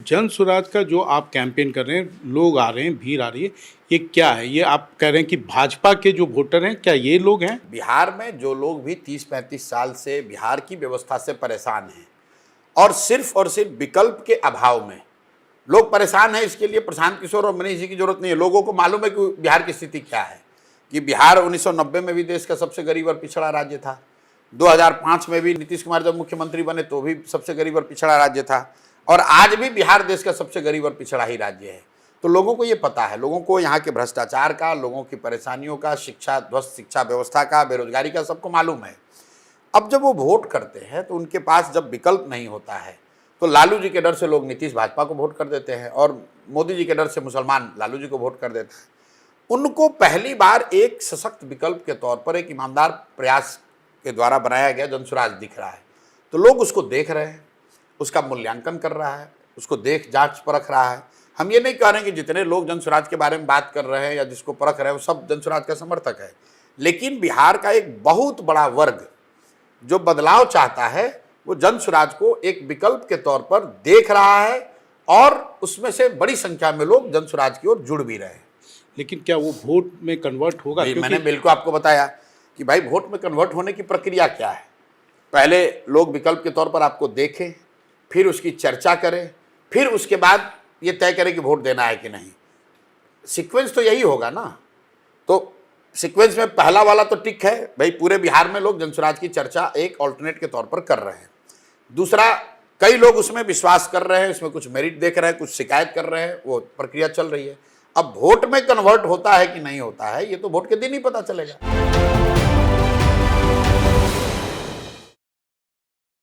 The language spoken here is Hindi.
जन स्वराज का जो आप कैंपेन कर रहे हैं, लोग आ रहे हैं, भीड़ आ रही है, ये क्या है? ये आप कह रहे हैं कि भाजपा के जो वोटर हैं, क्या ये लोग हैं? बिहार में जो लोग भी 30-35 साल से बिहार की व्यवस्था से परेशान हैं और सिर्फ विकल्प के अभाव में लोग परेशान हैं, इसके लिए प्रशांत किशोर और मनीष जी की जरूरत नहीं है। लोगों को मालूम है कि बिहार की स्थिति क्या है, कि बिहार 1990 में भी देश का सबसे गरीब और पिछड़ा राज्य था। 2005 में भी नीतीश कुमार जब मुख्यमंत्री बने तो भी सबसे गरीब और पिछड़ा राज्य था, और आज भी बिहार देश का सबसे गरीब और पिछड़ा ही राज्य है। तो लोगों को ये पता है, लोगों को यहाँ के भ्रष्टाचार का, लोगों की परेशानियों का, शिक्षा ध्वस्त शिक्षा व्यवस्था का, बेरोजगारी का, सबको मालूम है। अब जब वो वोट करते हैं तो उनके पास जब विकल्प नहीं होता है तो लालू जी के डर से लोग नीतीश भाजपा को वोट कर देते हैं और मोदी जी के डर से मुसलमान लालू जी को वोट कर देते हैं। उनको पहली बार एक सशक्त विकल्प के तौर पर एक ईमानदार प्रयास के द्वारा बनाया गया जन स्वराज दिख रहा है, तो लोग उसको देख रहे हैं, उसका मूल्यांकन कर रहा है, उसको देख जांच परख रहा है। हम ये नहीं कह रहे हैं कि जितने लोग जन स्वराज के बारे में बात कर रहे हैं या जिसको परख रहे हैं वो सब जन स्वराज का समर्थक है, लेकिन बिहार का एक बहुत बड़ा वर्ग जो बदलाव चाहता है वो जन स्वराज को एक विकल्प के तौर पर देख रहा है, और उसमें से बड़ी संख्या में लोग जन स्वराज की ओर जुड़ भी रहे हैं। लेकिन क्या वो वोट में कन्वर्ट होगा? मैंने बिल्कुल आपको बताया कि भाई वोट में कन्वर्ट होने की प्रक्रिया क्या है। पहले लोग विकल्प के तौर पर आपको देखें, फिर उसकी चर्चा करें, फिर उसके बाद ये तय करें कि वोट देना है कि नहीं। सीक्वेंस तो यही होगा ना। तो सीक्वेंस में पहला वाला तो टिक है, भाई पूरे बिहार में लोग जन स्वराज की चर्चा एक ऑल्टरनेट के तौर पर कर रहे हैं। दूसरा, कई लोग उसमें विश्वास कर रहे हैं, इसमें कुछ मेरिट देख रहे हैं, कुछ शिकायत कर रहे हैं, वो प्रक्रिया चल रही है। अब वोट में कन्वर्ट होता है कि नहीं होता है, ये तो वोट के दिन ही पता चलेगा।